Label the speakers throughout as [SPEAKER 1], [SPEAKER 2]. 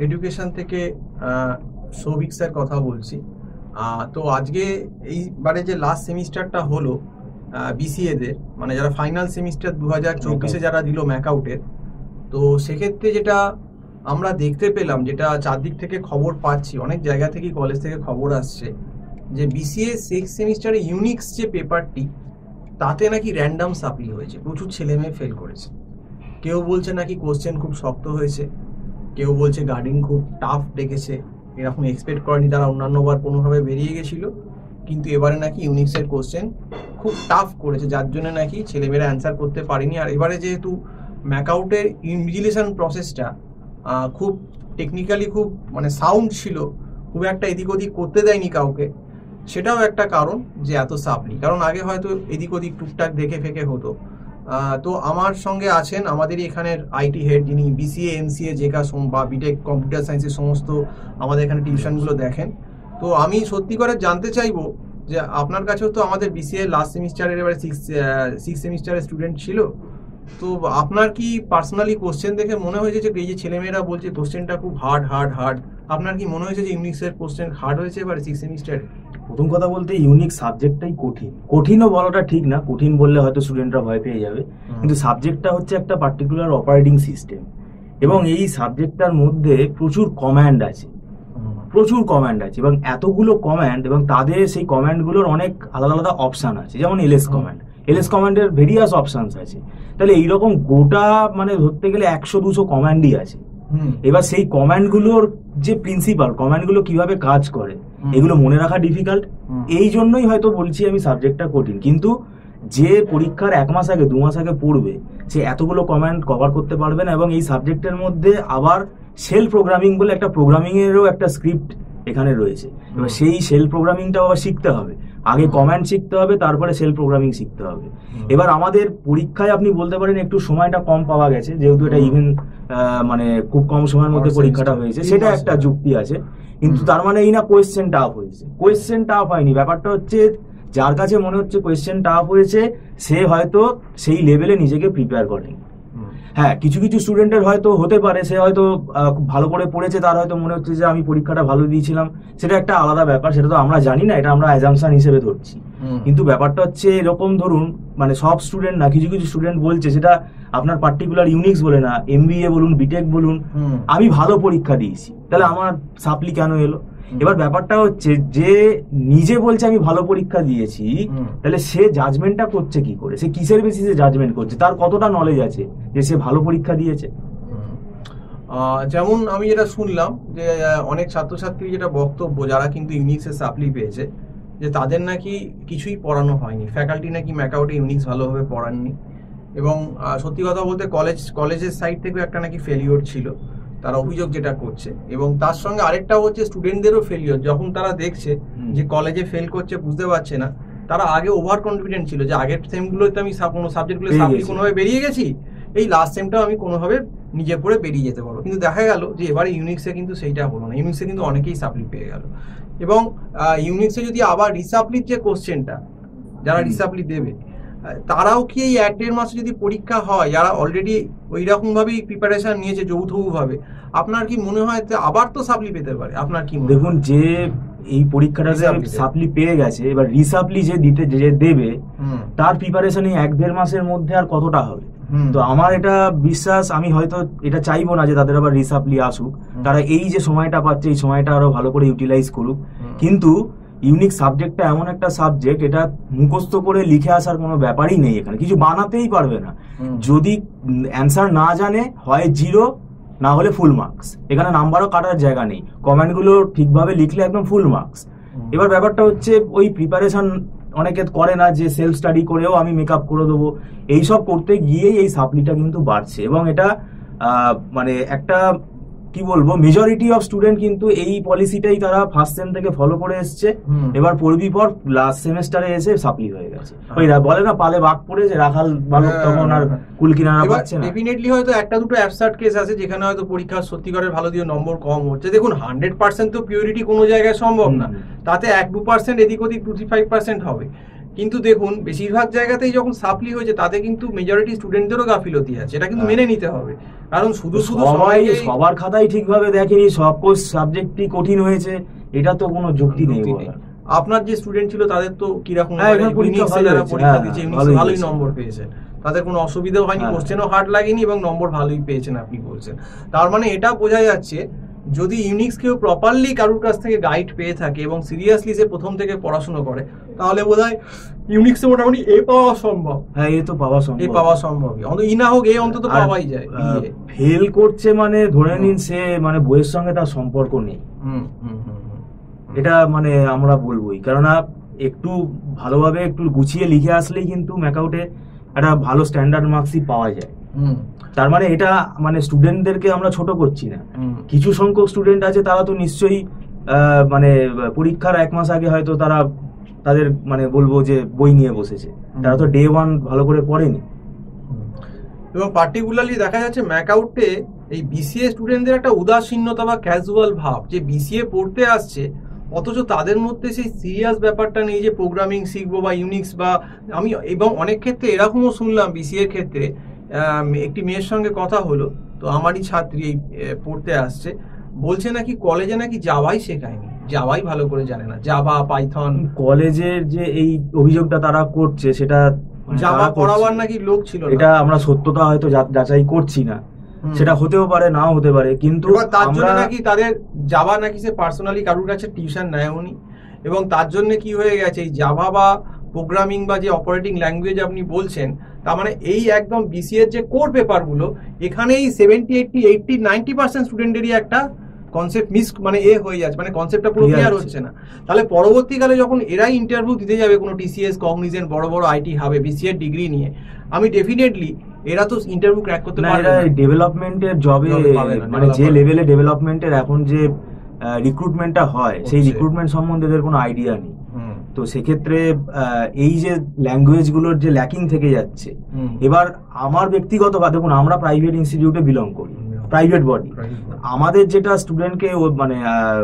[SPEAKER 1] Education থেকে Souvik sir কথা বলছি। তো আজকে এইবারে যে লাস্ট সেমিস্টারটা হলো বিসিএদের, মানে যারা ফাইনাল সেমিস্টার 2024-এ যারা দিল ম্যাকআউটের, তো সেক্ষেত্রে যেটা আমরা দেখতে পেলাম, যেটা চারদিক থেকে খবর পাচ্ছি, অনেক জায়গা থেকে কলেজ থেকে খবর আসছে যে বিসিএ সিক্স সেমিস্টারে ইউনিক্স যে পেপারটি, তাতে নাকি র্যান্ডাম সাপ্লি হয়েছে, প্রচুর ছেলে মেয়ে ফেল করেছে। কেউ বলছে নাকি কোশ্চেন খুব শক্ত হয়েছে, কেউ বলছে গার্ডিং খুব টাফ ডেকেছে, এরকম এক্সপেক্ট করেনি তারা, অন্যান্যবার কোনোভাবে বেরিয়ে গেছিলো, কিন্তু এবারে নাকি ইউনিক্সের কোশ্চেন খুব টাফ করেছে, যার জন্য নাকি ছেলেমেয়েরা অ্যান্সার করতে পারেনি। আর এবারে যেহেতু ম্যাকআউটের ইনভিজিলেশন প্রসেসটা খুব টেকনিক্যালি খুব মানে সাউন্ড ছিল, খুব একটা এদিক ওদিক করতে দেয়নি কাউকে, সেটাও একটা কারণ যে এত সাপ্লি। কারণ আগে হয়তো এদিক ওদিক টুকটাক দেখে ফেকে হতো। তো আমার সঙ্গে আছেন আমাদেরই এখানের আইটি হেড, যিনি বিসিএ এমসিএ জেকা বা বিটেক কম্পিউটার সায়েন্সের সমস্ত আমাদের এখানে টিউশনগুলো দেখেন। তো আমি সত্যি করে জানতে চাইবো যে আপনার কাছেও তো আমাদের বিসিএ লাস্ট সেমিস্টারের এবারে সিক্স সেমিস্টারের স্টুডেন্ট ছিল, তো আপনার কি পার্সোনালি কোশ্চেন দেখে মনে হয়েছে যে এই যে ছেলেমেয়েরা বলছে কোশ্চেনটা খুব হার্ড, আপনার কি মনে হয়েছে যে ইউনিক্সের কোশ্চেন হার্ড হয়েছে এবারে সিক্স সেমিস্টারে?
[SPEAKER 2] প্রথম কথা বলতে ইউনিক সাবজেক্টটাই কঠিনও বলাটা ঠিক না, কঠিন বললে হয়তো স্টুডেন্টরা ভয় পেয়ে যাবে, কিন্তু সাবজেক্টটা হচ্ছে একটা পার্টিকুলার অপারেটিং সিস্টেম, এবং এই সাবজেক্টটার মধ্যে প্রচুর কমান্ড আছে এবং এতগুলো কমান্ড, এবং তাদের সেই কমান্ডগুলোর অনেক আলাদা আলাদা অপশান আছে, যেমন এলএস কমান্ডের ভেরিয়াস অপশানস আছে। তাহলে এইরকম গোটা মানে ধরতে গেলে 100-200 কমান্ডই আছে। এবার সেই কমান্ডগুলোর যে প্রিন্সিপাল, কমান্ডগুলো কিভাবে কাজ করে, এগুলো মনে রাখা ডিফিকাল্ট। এই জন্যই হয়তো বলছি আমি সাবজেক্টটা কঠিন, কিন্তু যে পরীক্ষার 1 মাস আগে 2 মাস আগে পড়বে, সে এতগুলো কমান্ড কভার করতে পারবে না। এবং এই সাবজেক্টের মধ্যে আবার সেল প্রোগ্রামিং বলে একটা প্রোগ্রামিং এরও একটা স্ক্রিপ্ট এখানে রয়েছে। এবার সেই সেল প্রোগ্রামিংটাও আবার শিখতে হবে, আগে কমান্ড শিখতে হবে, তারপরে সেল প্রোগ্রামিং শিখতে হবে। এবার আমাদের পরীক্ষায় আপনি বলতে পারেন একটু সময়টা কম পাওয়া গেছে, যেহেতু এটা ইভেন মানে খুব কম সময়ের মধ্যে পরীক্ষাটা হয়েছে, সেটা একটা যুক্তি আছে। কিন্তু তার মানে এই না কোয়েশ্চেন টাফ হয়েছে, কোয়েশ্চেন টাফ হয়নি। ব্যাপারটা হচ্ছে যার কাছে মনে হচ্ছে কোয়েশ্চেন টাফ হয়েছে, সে হয়তো সেই লেভেলে নিজেকে প্রিপেয়ার করেনি। হ্যাঁ, কিছু কিছু স্টুডেন্টের হয়তো হতে পারে সে হয়তো ভালো করে পড়েছে, তার হয়তো মনে হচ্ছে যে আমি পরীক্ষাটা ভালো দিয়েছিলাম, সেটা একটা আলাদা ব্যাপার, সেটা তো আমরা জানি না, এটা আমরা অ্যাজাম্পশন হিসেবে ধরছি। কিন্তু ব্যাপারটা হচ্ছে এরকম, ধরুন মানে সব স্টুডেন্ট না, কিছু কিছু স্টুডেন্ট বলছে, সেটা আপনার পার্টিকুলার ইউনিক্স বলে না, এমবিএ বলুন, বিটেক বলুন, আমি ভালো পরীক্ষা দিয়েছি, তাহলে আমার সাপ্লি কেন এলো? এবার ব্যাপারটা হচ্ছে যে নিজে বলছে আমি ভালো পরীক্ষা দিয়েছি, তাহলে সে জাজমেন্টটা করছে কি করে, সে কিসের বেসিসে জাজমেন্ট করছে, তার কতটা নলেজ আছে যে সে ভালো পরীক্ষা দিয়েছে?
[SPEAKER 1] যেমন আমি যেটা শুনলাম যে অনেক ছাত্রছাত্রী যেটা বক্তব্য, যারা কিন্তু ইউনিক্সের সাপ্লি পেয়েছে, যে তাদের নাকি কিছুই পড়ানো হয়নি, ফ্যাকাল্টি নাকি ম্যাকআউটে ইউনিক্স ভালোভাবে পড়াননি, এবং সত্যি কথা বলতে কলেজের সাইড থেকে একটা নাকি ফেলিওর ছিল, তারা অভিযোগ যেটা করছে। এবং তার সঙ্গে আরেকটা হচ্ছে স্টুডেন্টদেরও ফেলিওর, যখন তারা দেখছে যে কলেজে ফেল করছে, বুঝতে পারছে না, তারা আগে ওভার কনফিডেন্ট ছিল যে আগের সেমগুলোতে আমি কোনো সাবজেক্টগুলো সাপ্লি কোনোভাবে বেরিয়ে গেছি, এই লাস্ট সেমটাও আমি কোনোভাবে নিজে পড়ে বেরিয়ে যেতে পারবো। কিন্তু দেখা গেল যে এবারে ইউনিক্সে কিন্তু সেইটা হলো না, ইউনিক্সে কিন্তু অনেকেই সাপ্লি পেয়ে গেল। এবং ইউনিক্সে যদি আবার রিসাপ্লির যে কোশ্চেনটা, যারা রিসাপ্লি দেবে, তারাও কি এই 1-1.5 মাসে যদি পরীক্ষা হয়, যারা অলরেডি ওই রকম ভাবেই প্রিপারেশন নিয়েছে যৌথভাবে, আপনার কি মনে হয় আবার তো সাপ্লি পেতে পারে? আপনার কি?
[SPEAKER 2] দেখুন, যে এই পরীক্ষাটা সাপ্লি পেয়ে গেছে, এবার রিসাপ্লি যে দেবে, তার প্রিপারেশন এই 1-1.5 মাসের মধ্যে আর কতটা হবে? তো আমার এটা বিশ্বাস, আমি হয়তো এটা চাইবো না যে তাদের আবার রিসাপ্লি আসুক, তারা এই যে সময়টা পাচ্ছে, এই সময়টা আরো ভালো করে ইউটিলাইজ করুক। কিন্তু ইউনিক সাবজেক্টটা এমন একটা সাবজেক্ট, এটা মুখস্থ করে লিখে আসার কোনো ব্যাপারই নেই, এখানে কিছু বানাতেই পারবে না। যদি অ্যান্সার না জানে, হয় 0, না হলে ফুল মার্কস, এখানে নাম্বারও কাটার জায়গা নেই, কমেন্টগুলো ঠিকভাবে লিখলে একদম ফুল মার্কস। এবার ব্যাপারটা হচ্ছে ওই প্রিপারেশন অনেকে করে না, যে সেলফ স্টাডি করেও আমি মেকআপ করে দেবো, এইসব করতে গিয়েই এই সাপ্লিটা কিন্তু বাড়ছে। এবং এটা মানে একটা কি বলবো, মেজরিটি অফ স্টুডেন্ট কিন্তু এই পলিসিটাই তারা ফার্স্ট সেম থেকে ফলো করে এসছে। এবার পড়বি পর লাস্ট সেমেস্টারে এসে সাপ্লি হয়ে গেছে, ওই বলে না পালে বাঘ পড়েছে, রাখাল বালক তখন আর কুল কিনারা পাচ্ছে না।
[SPEAKER 1] ডেফিনেটলি হয়তো একটা দুটো অ্যাবসার্ড কেস আছে যেখানে হয়তো পরীক্ষা সত্যিকারের ভালো দিয়ে নম্বর কম হচ্ছে। দেখুন, 100% তো পিউরিটি কোনো জায়গায় সম্ভব না, তাতে 1-2% এদিক ওদিক 2-5% হবে। কিন্তু দেখুন বেশিরভাগ জায়গাতেই যখন সাপ্লি হয়েছে তাতে কিন্তু মেজরিটি স্টুডেন্টদেরও গাফিলতি আছে, এটা কিন্তু মেনে নিতে হবে। কারণ শুধু
[SPEAKER 2] সবার খাতাই ঠিকভাবে দেখেনি, সব সাবজেক্টই কঠিন হয়েছে, এটা তো কোনো যুক্তি নেই।
[SPEAKER 1] আপনার যে স্টুডেন্ট ছিল তাদের তো কিরকম
[SPEAKER 2] পরীক্ষা
[SPEAKER 1] দিয়েছে, ভালোই নম্বর পেয়েছে, তাদের কোনো অসুবিধাও হয়নি, কোশ্চেনও হার্ড লাগেনি এবং নম্বর ভালোই পেয়েছেন আপনি বলছেন। তার মানে এটা বোঝা যাচ্ছে যদি ইউনিক্স কেউ প্রপারলি কারোর কাছ থেকে গাইড পেয়ে থাকে এবং সিরিয়াসলি সে প্রথম থেকে পড়াশোনা করে, তাহলে বোধহয় ইউনিক্সে মোটামুটি এ পাওয়া সম্ভব।
[SPEAKER 2] হ্যাঁ, এ তো পাওয়া
[SPEAKER 1] সম্ভব, ই না হোক এ অন্তত পাওয়াই যায়।
[SPEAKER 2] ফেল করছে মানে ধরে নিন সে মানে বইয়ের সঙ্গে তার সম্পর্ক নেই, এটা মানে আমরা বলবোই। কেননা একটু ভালোভাবে একটু গুছিয়ে লিখে আসলেই কিন্তু ম্যাকআউটে একটা ভালো স্ট্যান্ডার্ড মার্কসই পাওয়া যায়। তার মানে এটা মানে স্টুডেন্টদেরকে আমরা ছোট করছি না। কিছু সংখ্যক স্টুডেন্ট আছে তারা তো নিশ্চয়ই মানে পরীক্ষার 1 মাস আগে হয়তো তাদের মানে বলবো যে বই নিয়ে বসেছে, তারা তো ডে 1 ভালো করে পড়েনি।
[SPEAKER 1] এবং পার্টিকুলারলি দেখা যাচ্ছে ম্যাকআউটে এই বিসিএ স্টুডেন্টদের একটা উদাসীনতা বা ক্যাজুয়াল ভাব, যে বিসিএ পড়তে আসছে অথচ তাদের মধ্যে সেই সিরিয়াস ব্যাপারটা নেই যে প্রোগ্রামিং শিখবো বা ইউনিক্স বা আমি। এবং অনেক ক্ষেত্রে এরকমও শুনলাম বিসিএর ক্ষেত্রে, একটি মেয়ের সঙ্গে কথা হলো, তো আমারই ছাত্রী পড়তে আসছে, বলছে নাকি কলেজে নাকি জাভাই শেখায়নি, জাভাই ভালো করে জানে না, জাভা পাইথন।
[SPEAKER 2] কলেজের যে এই অভিযোগটা তারা করছে সেটা
[SPEAKER 1] জাভা পড়াবার নাকি লোক ছিল,
[SPEAKER 2] এটা আমরা সত্যতা হয়তো যাচাই করছি না, সেটা হতেও পারে নাও হতে পারে, কিন্তু
[SPEAKER 1] তার জন্য নাকি তাদের জাভা নাকি সে পার্সোনালি কারোর কাছে টিউশন নেয়নি, এবং তার জন্য কি হয়ে গেছে এই জাভা বা প্রোগ্রামিং বা যে অপারেটিং ল্যাঙ্গুয়েজ আপনি বলছেন, তার মানে এই একদম বিসিএর যে কোর পেপারগুলো, এখানেই 70, 80, 90% স্টুডেন্টেরই একটা কনসেপ্ট মানে হয়ে যাচ্ছে, মানে কনসেপ্টটা পুরো ক্লিয়ার হচ্ছে না। তাহলে পরবর্তীকালে যখন এরাই ইন্টারভিউ দিতে যাবে কোনো টিসিএস, কগনিজেন্ট, বড় বড় আইটি হাবে বিসিএর ডিগ্রি নিয়ে, আমি ডেফিনেটলি এরা তো ইন্টারভিউ ক্র্যাক করতে পারবে না।
[SPEAKER 2] ডেভেলপমেন্টের জবে মানে যে লেভেলে ডেভেলপমেন্টের এখন যে রিক্রুটমেন্টটা হয়, সেই রিক্রুটমেন্ট সম্বন্ধে এদের কোনো আইডিয়া নেই। তো সেক্ষেত্রে এই যে ল্যাঙ্গুয়েজ গুলোর যে ল্যাকিং থেকে যাচ্ছে, এবার আমার ব্যক্তিগত দেখুন আমরা প্রাইভেট ইনস্টিটিউটে বিলং করি, প্রাইভেট বডি, আমাদের যেটা স্টুডেন্টকে মানে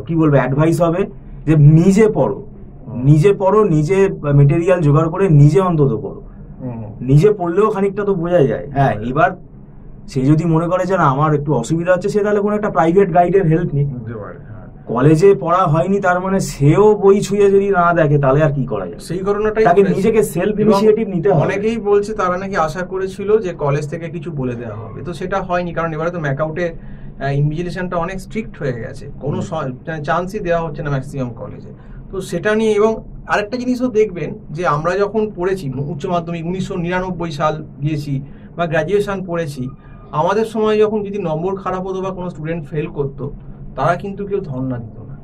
[SPEAKER 2] কি বলবো অ্যাডভাইস হবে যে নিজে পড়ো, নিজে মেটেরিয়াল জোগাড় করে নিজে অন্তত পড়ো, নিজে পড়লেও খানিকটা তো বোঝা যায়। হ্যাঁ, এবার সে যদি মনে করে যে না আমার একটু অসুবিধা হচ্ছে, সে তাহলে কোনো একটা প্রাইভেট গাইডের হেল্প নিক। কলেজে পড়া হয়নি তার মানে সেও বই ছুঁয়ে যদি না দেখে তাহলে আর কি করা যায়,
[SPEAKER 1] সেই কারণটাই
[SPEAKER 2] তাকে নিজেকে সেলফ ইনিশিয়েটিভ নিতে হবে।
[SPEAKER 1] অনেকেই বলছে তারা নাকি আশা করেছিল যে কলেজ থেকে কিছু বলে দেওয়া হবে, তো সেটা হয়নি, কারণ এবারে তো ম্যাকআউটে ইনভিজিলেশনটা অনেক স্ট্রিক্ট হয়ে গেছে, কোনো চান্সই দেওয়া হচ্ছে না ম্যাক্সিমাম কলেজে। তো সেটা নিয়ে এবং আরেকটা জিনিসও দেখবেন যে আমরা যখন পড়েছি উচ্চ মাধ্যমিক 1999 সাল গিয়েছি বা গ্র্যাজুয়েশন পড়েছি, আমাদের সময় যখন যদি নম্বর খারাপ হতো বা কোনো স্টুডেন্ট ফেল করতো, তারা কিন্তু কেউ ধর্ণা দিত না।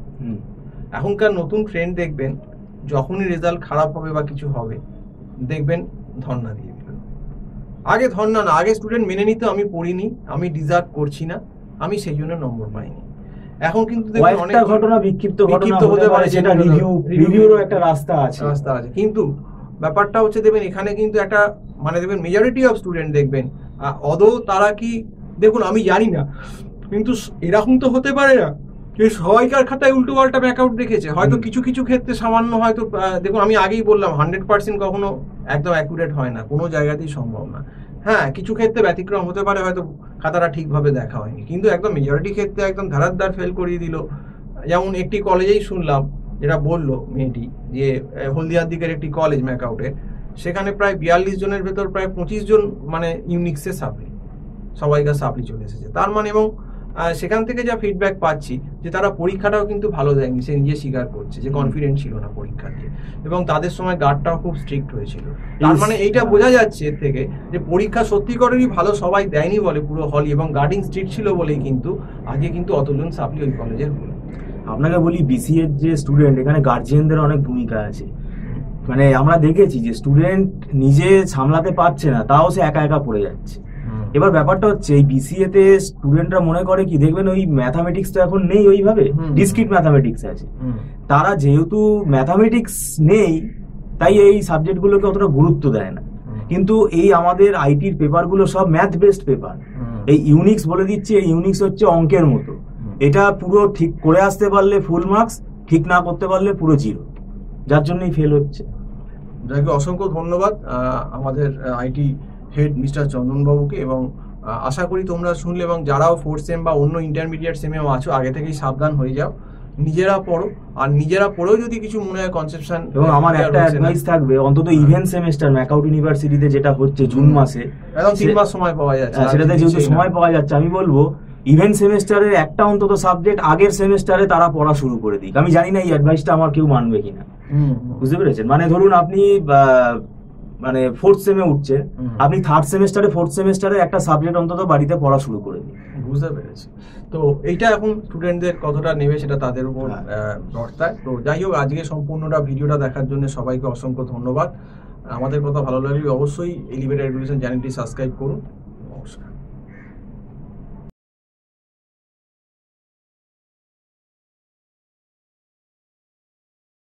[SPEAKER 1] এখনকার নতুন ট্রেন্ড দেখবেন, যখনই রেজাল্ট খারাপ হবে বা কিছু হবে দেখবেন ধর্ণা দিয়ে দিল। আগে ধর্ণা না, আগে স্টুডেন্ট মেনে নিত আমি পড়িনি, আমি ডিজার্ভ করছি না, আমি সেই জন্য নম্বর পাইনি। এখন কিন্তু
[SPEAKER 2] অনেক ঘটনা বিক্ষিপ্ত হতে পারে, যেটা রিভিউরও একটা রাস্তা আছে।
[SPEAKER 1] কিন্তু ব্যাপারটা হচ্ছে দেখবেন এখানে কিন্তু একটা মানে দেখবেন মেজরিটি অফ স্টুডেন্ট দেখবেন তারা কি দেখুন আমি জানি না, কিন্তু এরকম তো হতে পারে না যে সবাইকার খাতায় উল্টো পাল্টা ম্যাকআউট দেখেছে। হয়তো কিছু কিছু ক্ষেত্রে সামান্য হয়তো দেখুন আমি আগেই বললাম 100% কখনো একদম অ্যাকুরেট হয় না, কোনো জায়গাতেই সম্ভব না। হ্যাঁ, কিছু ক্ষেত্রে ব্যতিক্রম হতে পারে, হয়তো খাতাটা ঠিকভাবে দেখা হয়নি, কিন্তু একদম মেজরিটি ক্ষেত্রে একদম ধারাদ্বার ফেল করিয়ে দিল। যেমন একটি কলেজেই শুনলাম, যেটা বললো মেয়েটি, যে হলদিয়ার দিকের একটি কলেজ ম্যাকআউটে, সেখানে প্রায় 42 জনের ভেতর প্রায় 25 জন মানে ইউনিক্সে সাপ্লি, সবাইকার সাপ্লি চলে এসেছে। তার মানে এবং সেখান থেকে যা ফিডব্যাক পাচ্ছি যে তারা পরীক্ষাটাও কিন্তু ভালো দেয়নি, সে নিজে স্বীকার করছে যে কনফিডেন্ট ছিল না পরীক্ষা দিয়ে, এবং তাদের সময় গার্ডটাও খুব স্ট্রিক্ট হয়েছিল। তার মানে এইটা বোঝা যাচ্ছে এর থেকে যে পরীক্ষা সত্যিকারেরই ভালো সবাই দেয়নি বলে পুরো হলই, এবং গার্ডিং স্ট্রিক্ট ছিল বলেই কিন্তু আজকে কিন্তু অতজন সাপ্লি ওই কলেজের হলো।
[SPEAKER 2] আপনাকে বলি বিসিএর যে স্টুডেন্ট, এখানে গার্জিয়ানদের অনেক ভূমিকা আছে। মানে আমরা দেখেছি যে স্টুডেন্ট নিজে সামলাতে পারছে না, তাও সে একা একা পড়ে যাচ্ছে। এবার ব্যাপারটা হচ্ছে এই বিসিএ তে স্টুডেন্টরা মনে করে কি, দেখবেন ওই ম্যাথামেটিক্স তো এখন নেই ওইভাবে, ডিসক্রিট ম্যাথামেটিক্স আছে, তারা যেহেতু ম্যাথামেটিক্স নেই তাই এই সাবজেক্টগুলোকে অতটা গুরুত্ব দেয় না। কিন্তু এই আমাদের আইটির পেপারগুলো সব ম্যাথ বেসড পেপার। এই ইউনিক্স বলে দিচ্ছি, এই ইউনিক্স হচ্ছে অঙ্কের মতো, এটা পুরো ঠিক করে আসতে পারলে ফুল মার্কস, ঠিক না করতে পারলে পুরো জিরো, যার জন্যই ফেল হচ্ছে।
[SPEAKER 1] যাকে অসংখ্য ধন্যবাদ আমাদের আইটি হেড মিস্টার চন্দনবাবুকে, এবং আশা করি তোমরা শুনলে, এবং যারাও ফোর্থ সেম বা অন্য ইন্টারমিডিয়েট সেমেও আছো আগে থেকেই সাবধান হয়ে যাও, নিজেরা পড়ো, আর নিজেরা পড়েও যদি কিছু মনে হয় কনসেপশন।
[SPEAKER 2] এবং আমার একটা অ্যাডভাইস থাকবে, অন্তত ইভেন্ট সেমেস্টার ম্যাকআউট ইউনিভার্সিটিতে যেটা হচ্ছে জুন মাসে,
[SPEAKER 1] একদম 3 মাস সময় পাওয়া যাচ্ছে,
[SPEAKER 2] সেটাতে যেহেতু সময় পাওয়া যাচ্ছে, আমি বলবো ইভেন্ট সেমেস্টারের একটা অন্তত সাবজেক্ট আগের সেমেস্টারে তারা পড়া শুরু করে দিক। আমি জানি না এই অ্যাডভাইসটা আমার কেউ মানবে কিনা, বুঝতে পেরেছেন? মানে ধরুন আপনি মানে ফোর্থ সেমে উঠছেন, আপনি থার্ড সেমেস্টারে ফোর্থ সেমেস্টারে একটা সাবজেক্ট অন্তত বাড়িতে পড়া শুরু করে দিন।
[SPEAKER 1] বুঝতে পেরেছি। তো এইটা এখন স্টুডেন্টদের কতটা নেবে সেটা তাদের উপর বর্তায়। তো যাই হোক, আজকে সম্পূর্ণটা ভিডিওটা দেখার জন্য সবাইকে অসংখ্য ধন্যবাদ। আমাদের কথা ভালো লাগলে অবশ্যই এলিভেটর এডুকেশন চ্যানেলটি সাবস্ক্রাইব করুন।